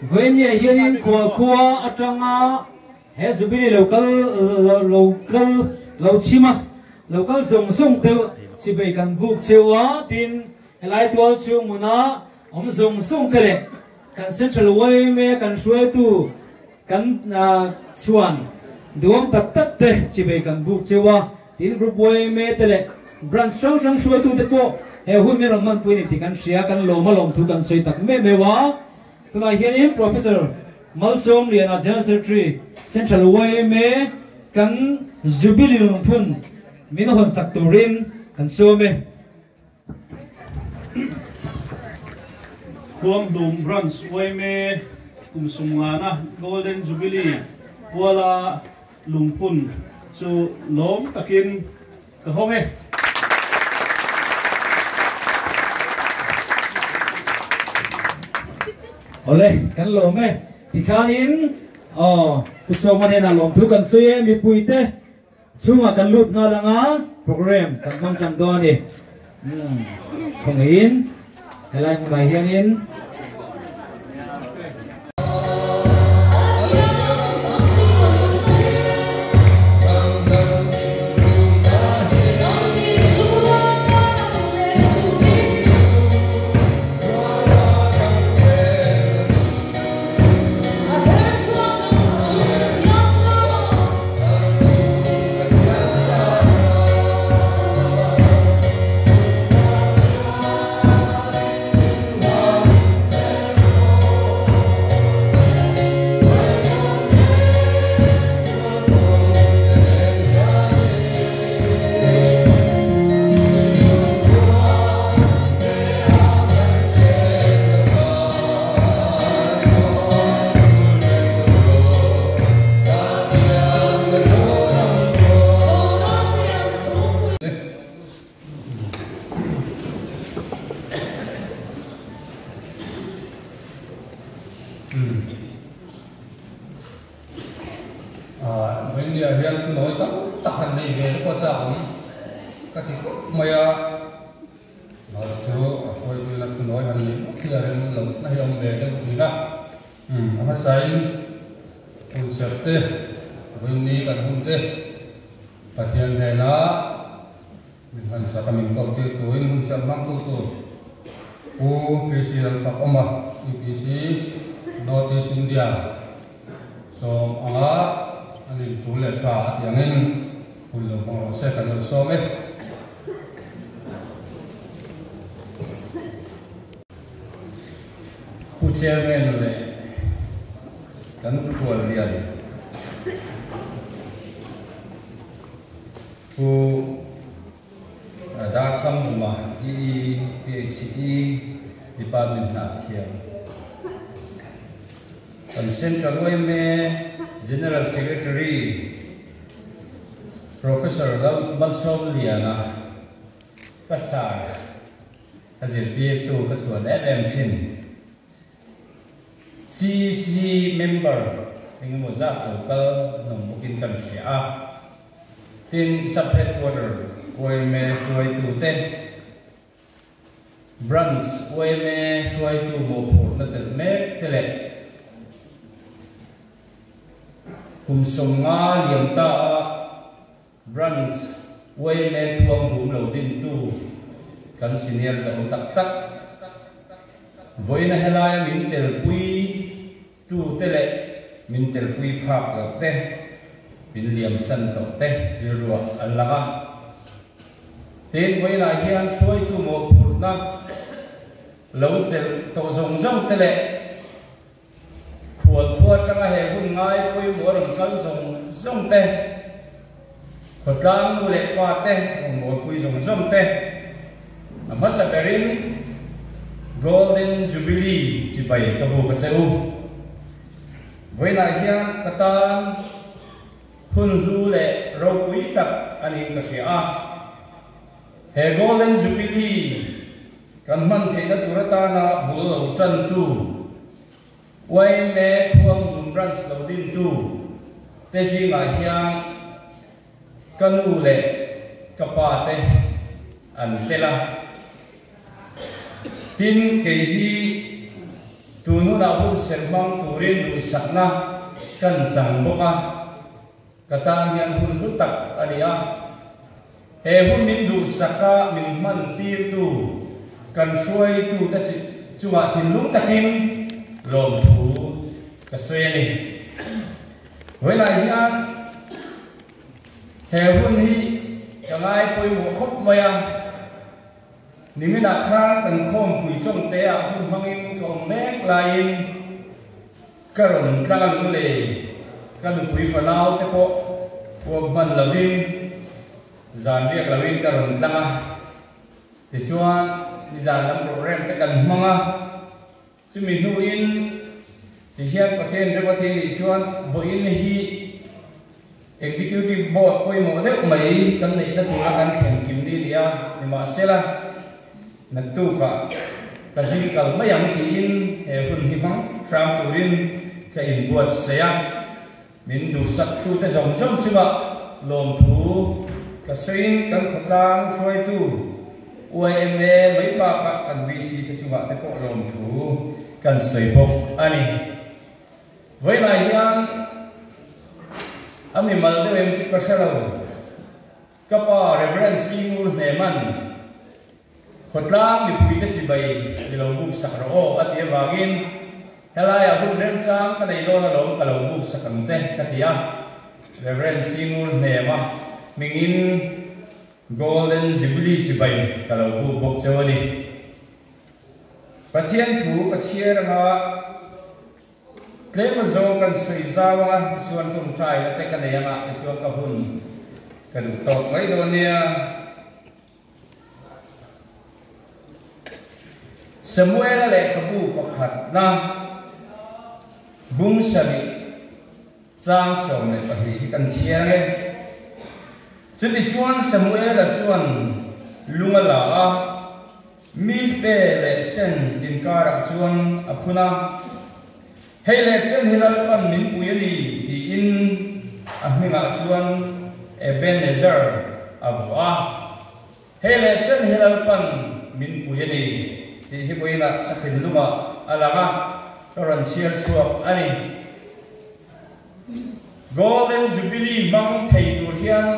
với nhà hiền của khoa atanga hết giúp đi local chima local dùng sung tiêu chỉ bị cần buộc chiều á tin lại tual chiều muna ông dùng sung tele cần central way me cần suy tu cần chuan duom tập tất te chỉ bị cần buộc chiều á tin group way me tele branch sang sang suy tu te ko he hun me ramman puini ti kan sia kan loma lom thu kan soi tak me wa tuna hian professor malsom liana general secretary central way me kan jubilee phun min hon sak turin kan so me Kuang Dum Branch way me kumsungana Golden Jubilee wala lumpun so lom takin kahome ole kan lom me tikhanin kusoma ne na lom thu kan soi mi puite chunga kan lut nga langa program kan mang chang do ni khong in helai mo mai hianin When you are here to know that, tahan ni về có sao các cái mày nói chú phơi là to nói hành lý thì là làm này ông về đây thì đó mà sai cũng sẽ thế when ni cần không thế phát hiện thế là mình hành sa kami có tiêu tuổi mình sẽ mang tu tu u PC là pháp oma PC Northeast India so anh chủ lệ trà yang nên buổi lồng sẽ cần được so vớiผู้เชี่ยวชาญเลยกันควรเรียนผู้ดาคำมาPHCE Department นาเทียมกันเซ็นทรัลเวย์ General Secretary Professor Malsom Liana Kasar Hazirti tu Kasuan FM Tin CC member dengan muzak lokal mungkin kan Syia Tin sub headquarter OME Suai tu ten branch OME Suai tu Mopur Nacal Me Tele Kumsonga liam ta branch way me thuang hum lo din tu kan senior za tak tak voina helaya min tel pui tu tele min tel pui phak lo te bin liam san to te rilwa allaga ten voina hian soi tu mo phurna lo chel to zong zong tele khuôn khuôn trong hệ hùng ngay quay múa đồng khăn dùng dùng tê khót lang mua lệ qua tê múa quay dùng dùng tê mất sạch berin Golden Jubilee chỉ bảy cái bộ cái chữ với lại hiang cái tan hun du lệ râu quý tập anh em cái gì hệ Golden Jubilee cần man thấy nó tụi ta na bùa lẩu chân tu quay mẹ thuông dùng branch đầu tiên tu thế gì mà hiang canu lệ kapate an tela tin cái gì tu nu na hun sen mang turin du sakna kan chang boka katan hian hun lu tak ania he hun min du saka min man tir tu kan suai tu ta chi chunga thin lung takin lom thu ka suai ni với lại hian he hun hi kangai poi mo khop maya nimina khang kan khom pui chong te a hun hangin kom mek lain karon tlang lu le kan pui fanau te po wo man lavin zan riak lavin karon tlanga ti chuan ni zan lam program te kan manga chumi nu in ti hian pathen re pathen ni chuan vo in hi executive board poi mo de mai kan nei na tura kan khen kim di dia ni ma sela na tu ka kazin kal mayam ti in he hun hi mang from turin ka in buat seya min du sak tu te zong zong chunga lom thu ka sein kan khotang soi tu UIMA mai pa ka kan VC te chunga te ko lom thu kan sei bok ani với lại hian ami mal de em chu ka shalo kapa reverend singur neman khotlang ni pui te chi bai ni lo buk sak ro ati wangin helai a hun rem chang ka nei lo na lo ka lo buk sakam che ka tia reverend singur nema mingin golden jubilee chi bai ka lo buk bok chawani pathian thu pachier ma Klema zo kan sui zawa chuan tum trai la te kan yanga te chuan ka hun kan tok mai do nia Samuel le kabu pakhat na bung sari chang som le pahi kan chia le chuti chuan Samuel la chuan lunga la a mi pe le sen din kara chuan aphuna hey le chen hilal pan min puyani ti in ahminga chuan Ebenezer avwa hey le chen hilal pan min puyani ti hi boina takhin luma alanga ron chiar chuak ani golden jubilee mang thei tur hian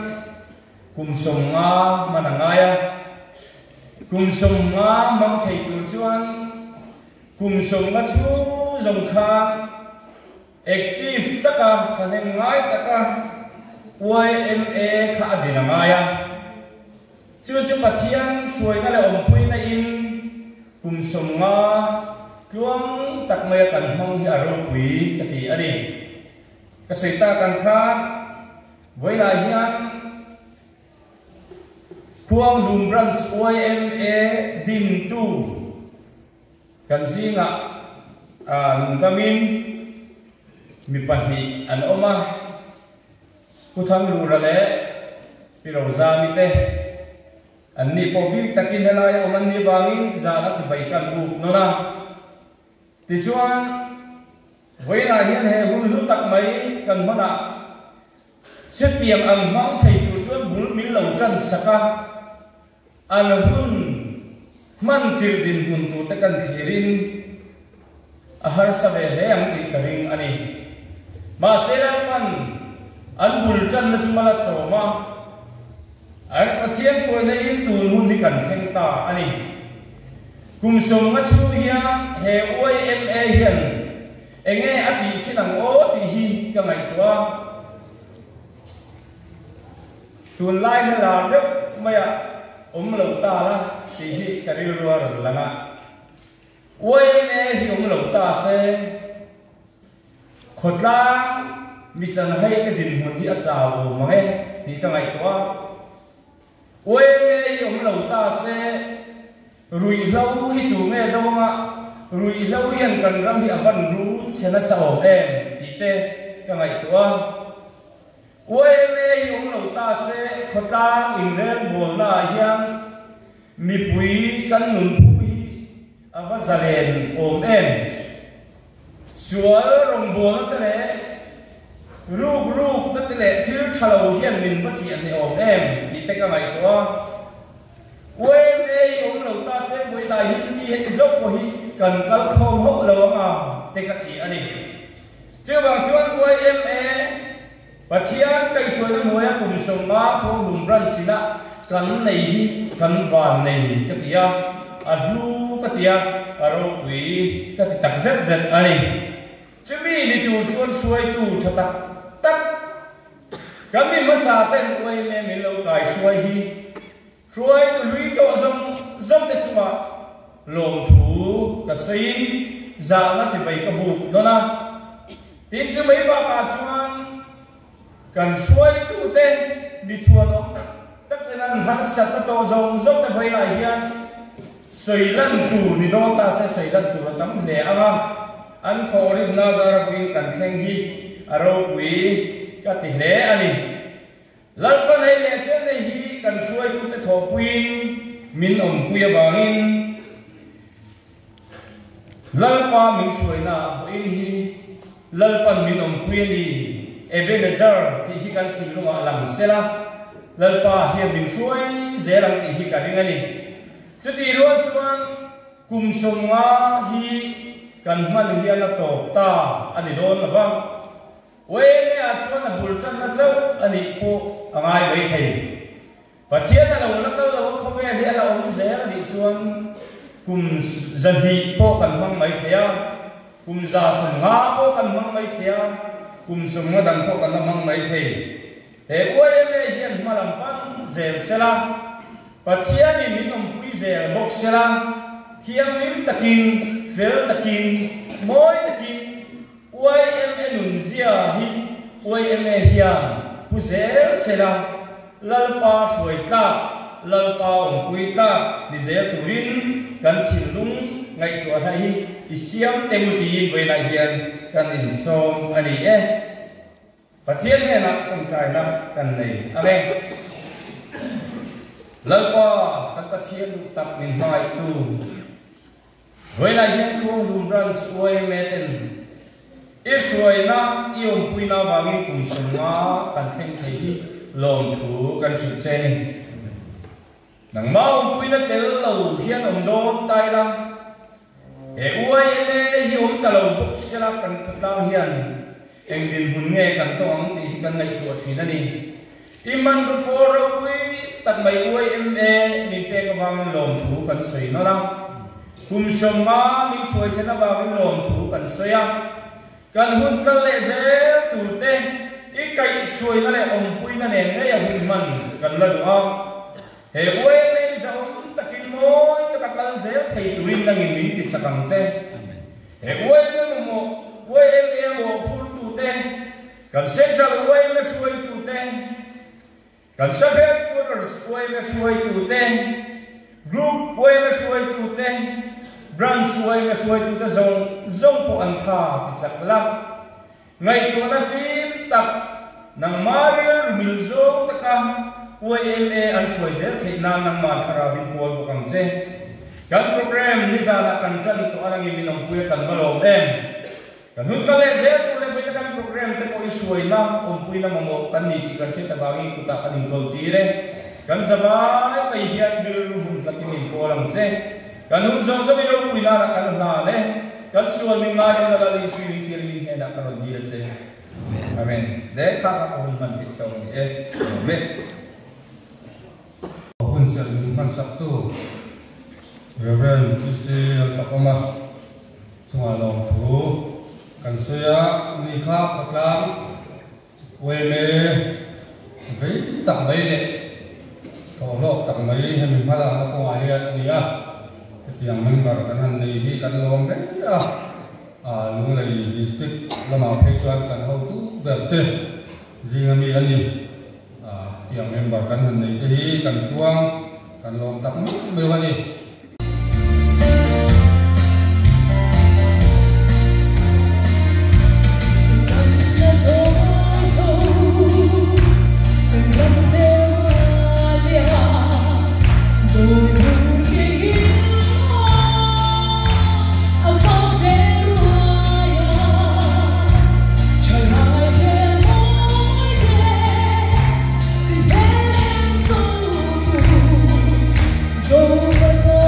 kumsonga manangaya kumsonga mang thei tur chuan kumsonga chu zong kha active taka thanem ngai taka UIMA kha adina maya chu chu pathian suai na le om pui na in kumsonga kluang tak mai kan hong hi aro pui kati ani ka soita kan kha voila hian kuang lum branch UIMA dim tu kan zinga nungdamin mi panhi an oma putham lurale piroza mi te an ni pobi takin helai oman ni wangin zana chibai kan bu nona ti chuan voina hian he hun lu tak mai kan mana setiam ang mang thei tu chuan bul min lo tran saka an hun man tir din hun tu te kan thirin ahar sabe le am ti karing ani ma selan man an bul chan na chumala soma ar pathian foi na in tu hun ni kan theng ta ani kum som nga chu hiya he UIMA hian enge ati chinang o ti hi ka ngai tua tun lai na la de maya lo ta la ti hi karil ruwa langa UIMA hi lo ta se khotla mi chan hai ka din mun hi a chaw ma he ti ka ngai tua UIMA hi lo ta se rui lau hi tu me do ma rui lau hian kan ram hi avan ru chena sa o em ti te ka ngai tua UIMA hi lo ta se khotla in rel bol na hian mi pui kan nun avazalen om em sual rong bon tele ruk na tele thil thalo hian min vachi an om em ti te ka ngai to UIMA om lo ta se voi la hi ni he zok ko hi cần kal khom hốc lo ma te ka ti ani chưa bằng chuan OMA pathian kai chuan noi a kum som ma ko lum ran china kan nei hi kan van nei ka tia a lu ka tia aro wi ka ti tak zet zet ani chumi ni tu chuan suai tu chata tak kami masa ten OMA mi lo kai suai hi suai tu lui to zong te chuma lom thu ka sein za na chi bai ka bu no na tin chu bai ba ka chuan kan suai tu te di chuan om tak nan han sat ta to zong te vai lai hian soi lan tu ni do ta se soi lan tu tam le anga an thori na zara buin kan thleng hi aro wi ka ti le ani lalpan hai le chen nei hi kan suai tu te tho puin min om puya bangin lalpa min suai na buin hi lalpan min om puya ni Ebenezer ti hi kan thil lunga lam sela lalpa hi min suai zelang ti hi ka ringani chuti ro chuan kum somwa hi kan man hi ala top ta ani don lawa we me a chuan a bul chan na chau ani po angai bai thei pathian ala la kal lo khome hi ala om ze ani chuan kum zani po kan mang mai theya kum za sun nga po kan mang mai theya kum sum nga dan po kan mang mai thei he we me hian malam pan zel sela pathian ni min om pui zel bok sela thiam lim takin fel takin moi takin OMA nun zia hi OMA hian puzel sela lalpa suai ka lalpa om pui ka ni zel turin kan thilung ngai to hi isiam temuti ve la hian kan in som ani pathian he na tung trai na kan nei amen lalpa kan pathian tak min mai tu ve la hian khong lum ran suai meten Israel na iom puina wangin kum sunga kan theng thei lom thu kan chu cheni nang mau puina tel lo hian om don tai la e uai ene hi om ta lo buk sela kan khatang hian eng din hun nge kan to ang ti kan ngai tu thina ni iman ko poro pui tat mai uai eme min pe ka wangin lom thu kan sei no la kum sunga min suai thena wangin lom thu kan soya kan hun kan le ze turte i kai suai na le om pui na ne nge ya hun man kan la du a he we me za om takin moi ta kal ze thei tuin na ngin min ti chakang che he we me mo phul tu te kan central we me suai tu te kan sabet quarters we me suai tu te group we me suai tu te branch way me suai tu ta zong po an tha ti chakla ngai to na phim tak nang maril mil zong ta ka OMA an suai zel thei na nang ma thara vin pol ko kam che kan program ni za na kan chan to anang i minong puya kan malom kan hun ka le zel tu le bai kan program te ko i suai na om pui na mo kan ni ti kan che ta bangi ku ta kan gol ti re kan sabai pai hian dil hun ka ti min ko lang che kan hun zong zong ilo puina na kan na le kan sual min ma na la li si ti li ne na kan di le che amen de kha ka on man ti to ni amen hun sel man sak tu reverend isi al fakoma sunga long thu kan suya ni kha paklang we me ve tak mai le to lok tak mai he min phala na ko ai ni a yang member kan han ni kan lom ke lung lai district lama phechuan kan ho tu berte jingami ani yang member kan han ni hi kan suang kan lom tak me wani Over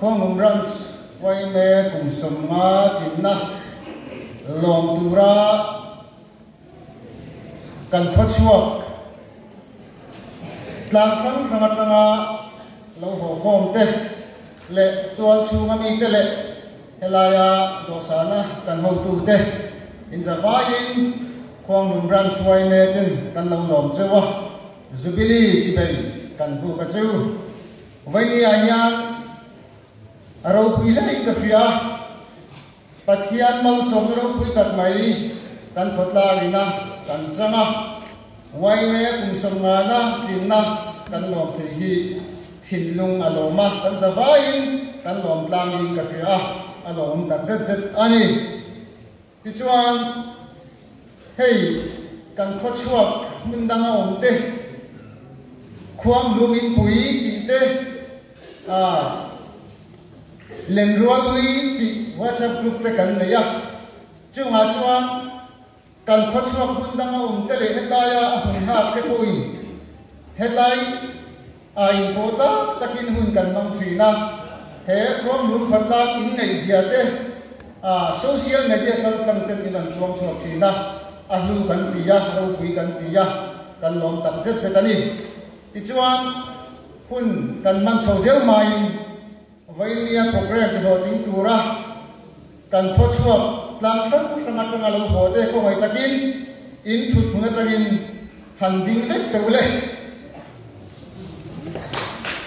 Khong Ranch quay mê cùng sum nga tin na lom tura kan thoát chuộc tlang khăn răng răng lâu hồ khom te lệ tual chu ngami te lệ helaya dosana kan hậu tu te in zavain Khong Ranch quay mê tin kan lâu lom chewa Jubilee chỉ về kan bu ka cheu vậy ni ayan aro pilai ka fia pathian mal som ro pui kat mai kan thotla rina kan changa wai me kum som nga na tin na kan lom thei hi thin lung aloma kan zawain kan lom tlang in ka fia alom tak zet zet ani ti chuan hei kan khot chuak mun danga om te khuang lumin pui ti te len rualui ti WhatsApp group te kan neya chunga chuan kan khot chuak mun danga te le hetlaya hun ha te pui hetlai ai bota takin hun kan mang thina he krom lum phatla in nei zia te social media kal content in an tuang chuak thina ahlu kan tia ro pui kan tia kan lom tak zet zetani ti chuan hun kan man chho zeu mai vainia program ti ho ting tura kan khot chuak tlang thang sanga tanga lo ho te ko ngai takin in thut phuna tangin han ding vek teule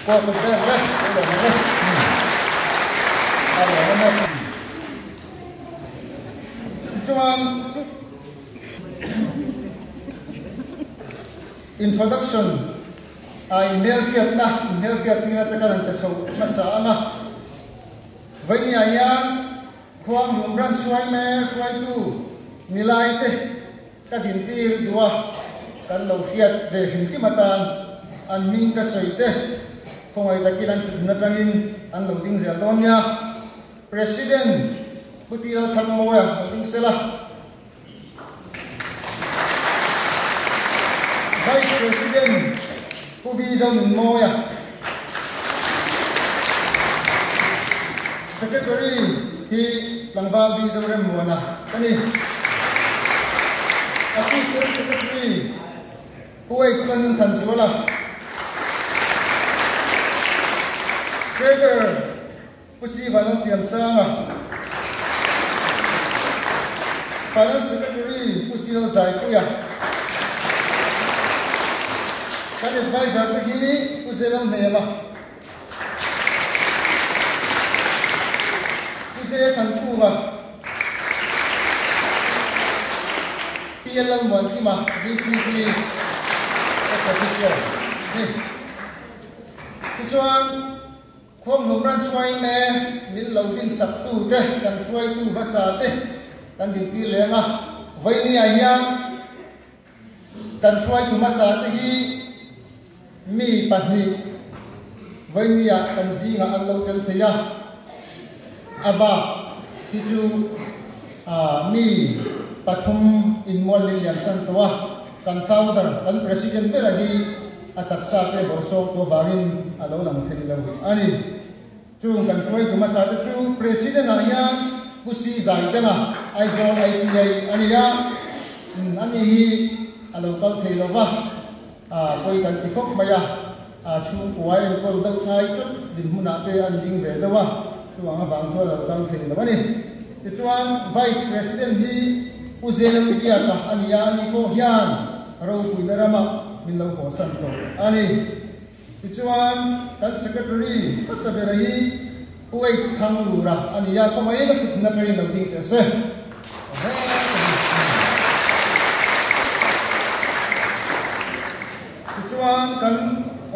ko ko te le alo na ti chuan introduction email kiat tina ta kan ta so masa anga vai ni ayan Khong Ranch suai me suai tu nilai te ta din tir dua kan lo hiat ve him chi matan an ming ka soi te khongai ta kilan na tangin an lo ding zel don nya president putil thang moya ding sela vice president Puvision moya secretary hi langwal bi zawrem mona kani assistant secretary uex lan than suala treasurer pusi balon tiam sama finance secretary pusil zai kuya kan advisor te hi puselam nema puse kan kuwa PLM wan ki ma BCP ex officio ni tichuan Khong Ranch suai me min lo din sak tu te kan suai tu basa te kan din ti lenga vai ni ayang kan suai tu masa te hi mi pahni vainia kan zinga an local theya aba hiju mi pathum inmol million santoa kan founder kan president berahi ataksa te borso to varin alo lang thelo ani chung kan foi kuma sa te chu president ayan kusi zaidanga aizon IPA ania ani hi alo kal thelo wa koi kan tikok maya chu kuai en kol dau ngai chut din huna te an ding ve dawa chu anga bang cho la kal thei lawani ti chuan vice president hi uzel kia ka ania ni ko hian ro pui darama min lo ho san to ani ti chuan kan secretary pasabera hi uex thang lura ania ko mai na thut na train lo ding te se chuan kan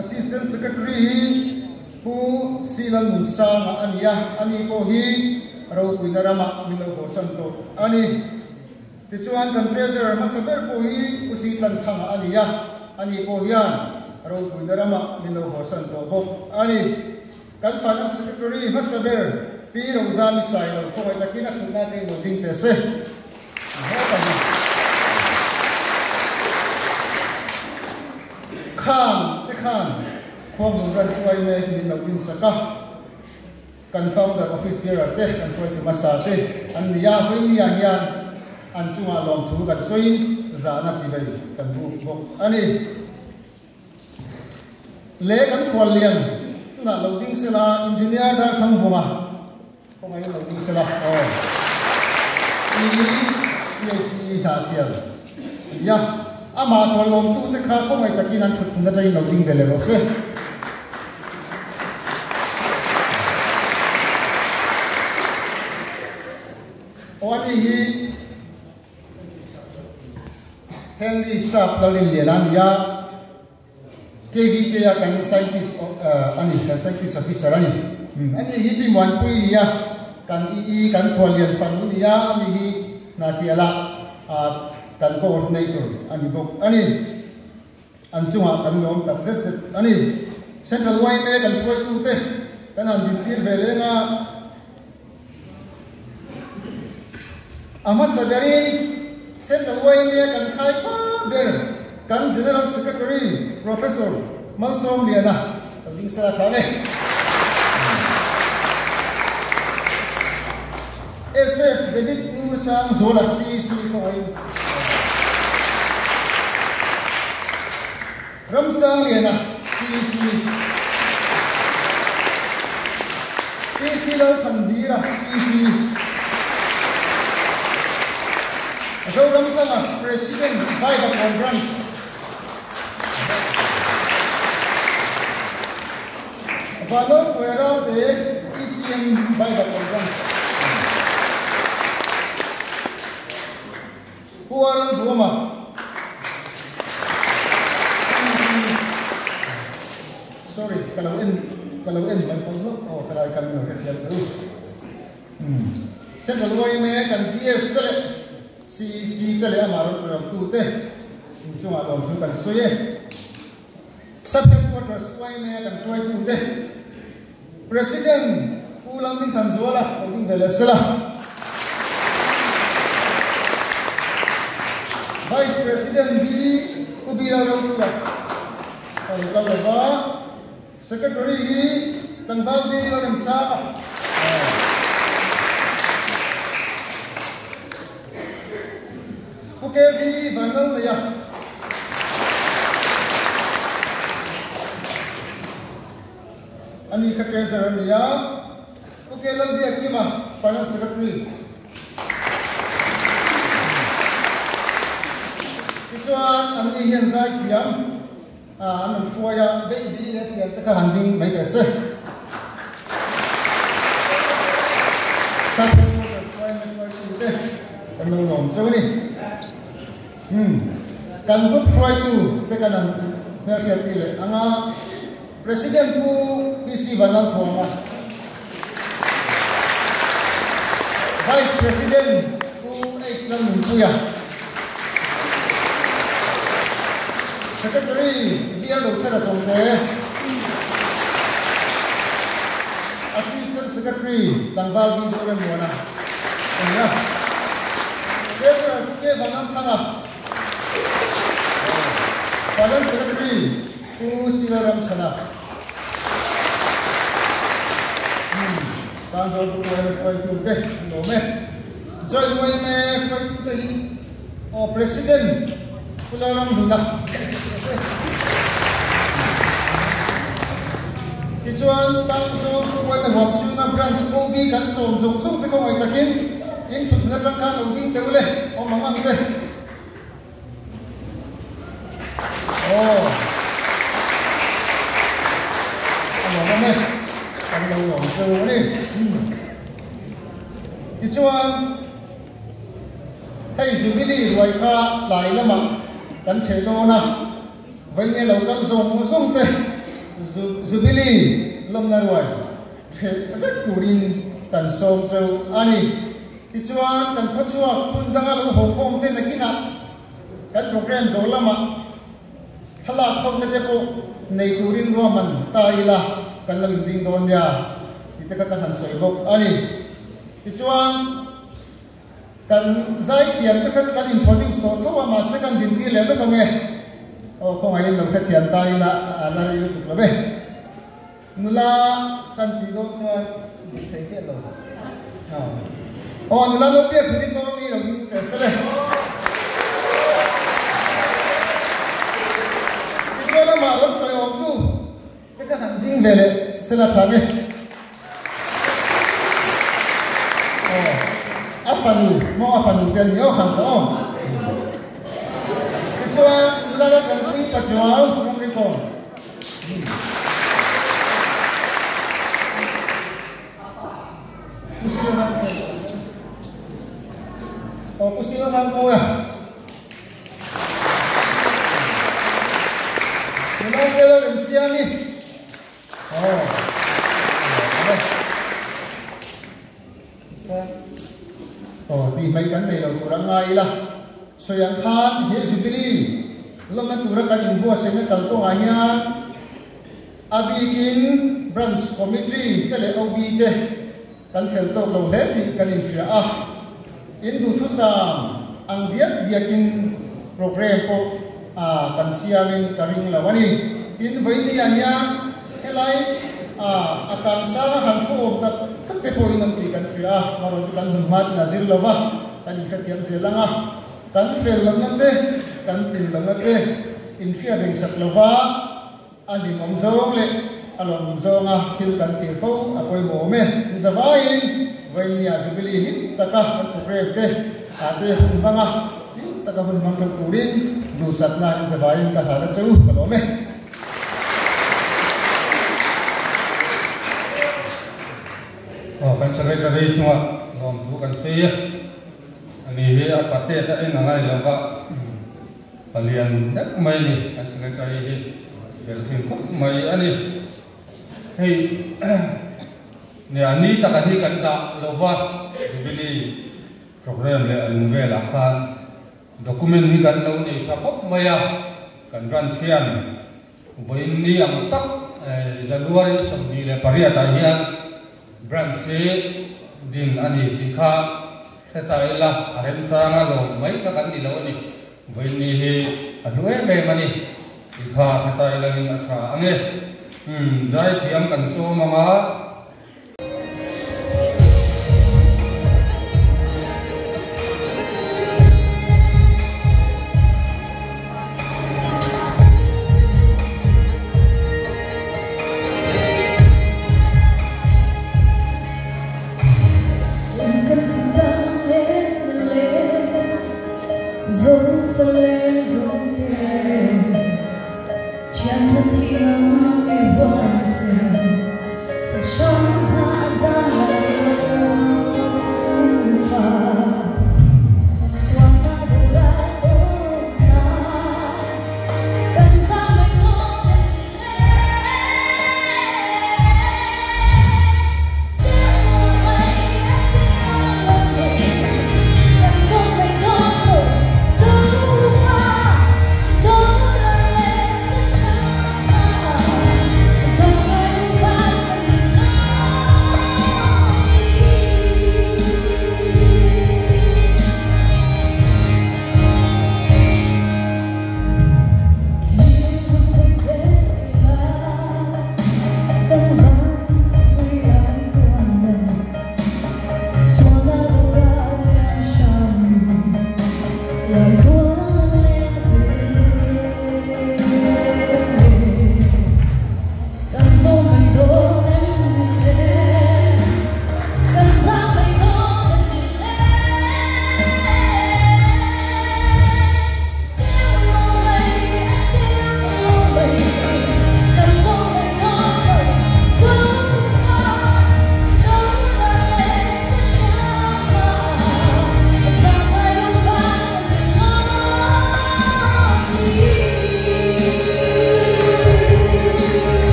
assistant secretary pu silang sang ania ani ko hi ro puinarama milo ko santo ani ti chuan kan treasurer masaber ko hi usitan thang ania ani ko hian ro puinarama milo ko santo bo ani kan finance secretary masaber pi ro zami sai lo ko ta kina kunna ri lo ding te se khan Khong Ranch suai me min lo din saka kan founder office bearer te kan froi tu masa te an ya hui ni an yan an chunga lom thu kan soin za na chi bai kan bu bok ani le kan khol lian tu na loading sela engineer dar thang hunga ko ngai loading sela PhD ta thial ya ama ko lom tu te kha ko ngai takin an thut na dai loading vele ro se Oni hi Henry Saab lalin lielan ya KVK ya kan scientist officer ani ani hi bi mon pui ya kan kan kholian fan ya ani hi na thiala kan coordinator ani bok ani an chunga kan lom tak zet ani central way me kan foi tu te kan an din tir vele nga Ahmad Sabarin Central Way me kan khai pa ber kan General Secretary Professor Malsom Liana ding sala thame SF David Mursang Zola CC ko ai Ramsang Liana CC PC Lau Khandira CC So Ramsang President Viva Conference Valor fuera de ECM Viva Conference Kuaran Roma Sorry kalau en oh kalau kami nak kasihan terus Central Way me kan GS tele CC tele amaron program tu teh cuma lom tu kan soye Subheadquarters Way me kan soye tu teh President ulang din Tanzuala ulang Venezuela Vice President B Ubiarura kalau Secretary Tangbal B orang Sabah Pukevi Vanal ya Ani Treasurer ya Pukelal dia kima Finance Secretary Ituan ani hian zai thiam an fuaya baby le thiam ta handing mai ka se Satu sesuai tu deh kan nom so ni kan good Friday tu tekanan merkati le anga Presiden ku PC Banal Thoma Vice President ku Exlan Munkuya Secretary Bia Loksara Somte Assistant Secretary Tangbal Bizoran Mona ya Treasurer Kuke Banal Thanga Finance Secretary ku Silaram Chana Tanjol tu ada flight tu deh, lome. Joy way me flight tu tadi. Oh Presiden, pulang dunak. Kecuali langsung way me waktu na branch OB kan som tu kau ay takin. In sudah terangkan login terule. Oh mangang deh. Oh. Lome. Kalau langsung ni, Ichuan, hey Jubilee Waika lai lama, dan cedo na, venye lokal song teh, Jubilee lam narwai, red turin dan som ani, Ichuan dan pacua pun dangal Hong Kong teh nakina, kan program lama, halak kau nadepo, nei turin roman tailah. Kan lam ding don ya kita kan soibok ani ichuan kan zai thiam ta kan introduce to thawa ma second din ti le lo nge o ko ai lo ka thiam tai la ri tu labe nula kan ti do chuan thấy chết rồi on là lúc biết thì con đi là những cái sẽ đây cái chỗ đó mà vẫn phải ôm tu cái hành tinh về lại sẽ là thằng ấy afanu mo afanu dan yo khang to cái chỗ là cái quý bà chúa không biết không kusilan ang kuya. Menang dia lah siam ni. Thì mấy vấn đề là kurang ngay là soyang khan he jubilee lom na tura ka ingbo se na tal to anya abikin branch committee tele obi te kan fel to lo le ti kan infia in du thu sam ang diak in program po kan siamin karing lawani in vaini anya elai akang sara han fo ta te po in ti kan fia maro chu kan hummat nazir lawa kan khatiam zelanga kan fel lam na te kan tin lam na te in fia reng sak lawa ani mong zong le alon zonga thil kan thir fo apoi mo me zawain vaini jubilee hit taka kan program te ate hunbanga hit taka hunbang thang turin du satna zawain ka hara chu kalo me kan secretary cuma lom tu kan saya ani he apate ta ina ngai lova palian dak mai ni kan secretary he belfin ko mai ani hei ne ani ta ka hi kan da lova jubilee program le an ve la khan document hi kan lo ni tha khop maya kan ran sian boin ni am tak january som ni le paria ta hian branch din ani tikha setaila arem changa lo mai ka kan ni lo ni voin ni he anue me mani tikha setaila in acha ange zai thiam kan so mama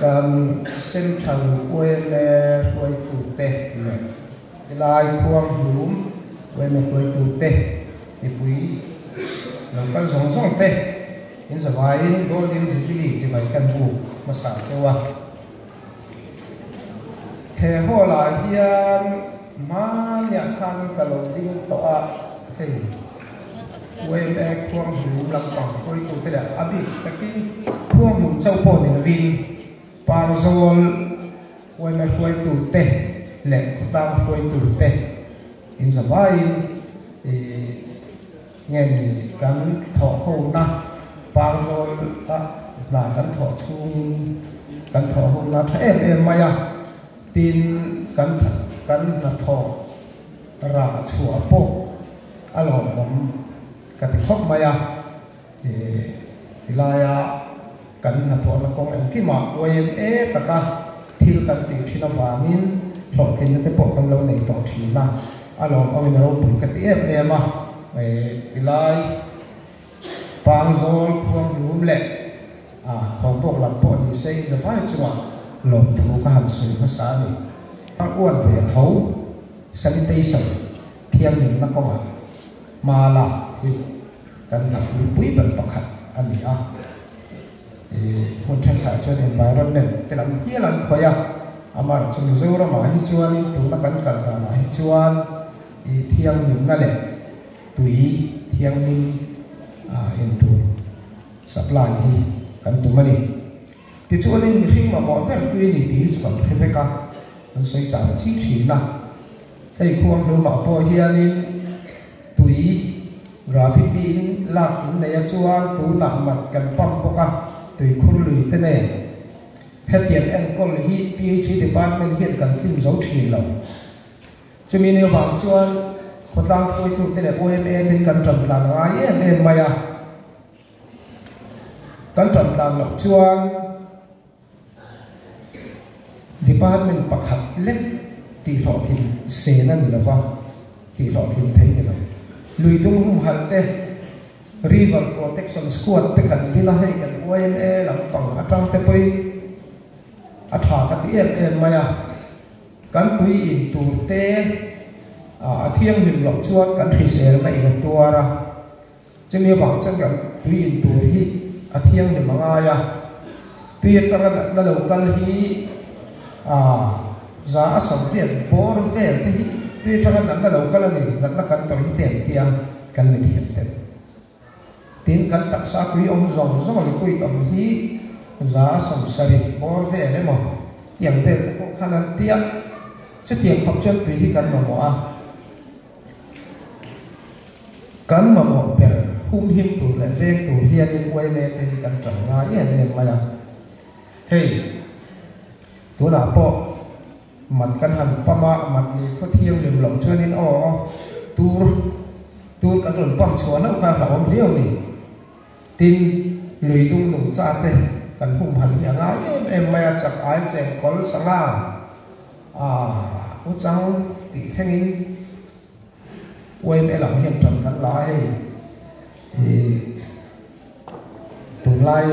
kan central OME hoi tu te le lai khuang lum OME hoi tu te ipui local song song te in Savain Golden Jubilee chi bai kan bu masa chewa he ho la hian ma nya khan kalong ding to a hei OME khuang lum lam pang hoi tu te la abi takin khuang lum chau po ni vin parzol OME hoi tu te le khutang hoi tu te in Savain nghe ni kan tho ho na parzol la kan tho chung kan tho ho na tha em maya tin kan na tho ra chua po alom mom ka ti khop maya tilaya kan na tho na kong em ki ma OME taka thil kan ti thina wangin tho tin te po kan lo nei to thina alom amin ro pu ka ti em ma tilai parzol khuang lum le khong bok lam po ni sei za fai chuwa lom thu ka han sui ka sa ni uan ve tho sanitation thiam nim na ko ma la khi kan na pui ban pakhat ani a hun than kha cho environment te lam hi lan khoya amar chung zo ra ma hi chuan in tu na kan ta ma hi chuan thiam nim na le tui thiang nim into supply hi kan tu mani ti chuan in hring ma mo ber tui ni ti chu kan refeka an sei cha chi thi na hei khuang lu ma po hian in tui graffiti in lak in nei chuan tu na mat kan pam poka tui khul lui te ne hetian en kol hi PhD department hian kan tim zo thi lo chumi ne wang chuan khotlang phoi tu te le OME tin kan tram tlang ngai em maya kan tram tlang lo chuan department pakhat le ti lo thin se na ni lawa ti lo thin thei ni lo lui dung hum hal te river protection squad te kan dina hei kan OME lam pang atang te poi atha ka ti em maya kan tui in tur te thiang lim lo chuan kan thri sel na in tuara chemi wang chang kan tui in tur hi thiang lim anga ya tui tanga na local hi za asam pian bor vel te hi tui tanga na local ani na kan tor hi tem tia kan ni thiam tem tin kan tak sa tui om zong zong li kui tam hi za asam sari bor vel emo tiang vel ko khanan tia chu tiang khop chen tui hi kan mo a kan ma mo per hum him tu le vek tu hian in OME te kan tang nga em maya hei tu na po mat kan han pama mat ni ko thiang lim lo chuan in tu kan ron pam chuan na kha la om riu ni tin lui dung nung cha te kan hum han hi nga em maya chak ai cheng kol sanga u chang ti thengin OME làm hiện trường kan lai tu lai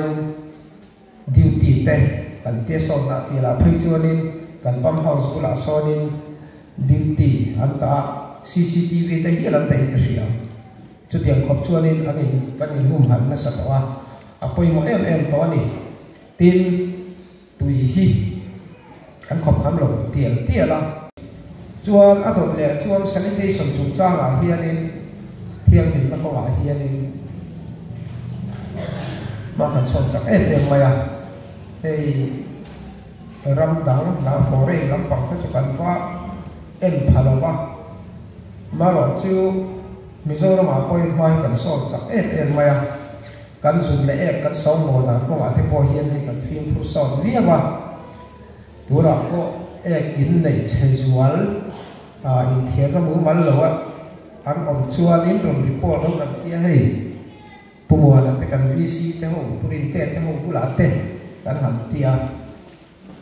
duty te kan te so na ti la phei chuanin kan pump house kula sonin duty an ta CCTV te hi lam te ka ria chu tiang khop chuanin angin kan in hum han na sa wa apoi mo em to ni tin tui hi kan khop kham lo tiel tia la chuan adot le chuan sanitation chung changa hianin thiang nim na ko hianin ma kan son chak em maya ei ram dang na fore lam pang ta chukan wa en phalowa ma ro chu mizoram a poi mai kan son chak em maya kan sun le ek kan son mo dan ko ate po hian he kan film pu son viawa tura ko ek in nei chezual in thiam na mu mal lo an om chuan in rom report lo kan tia hei puwa na te kan VC te ho purin te ho bula te kan han tia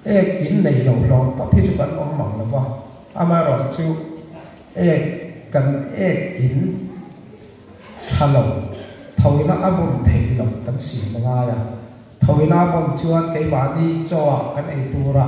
ek in nei lo lo ta phi chu kan om mang lo wa ama ro chu ek kan ek in thalo thoina abum thei lo kan si manga ya thôi na bom chuan cái bà đi cho cái này tu ra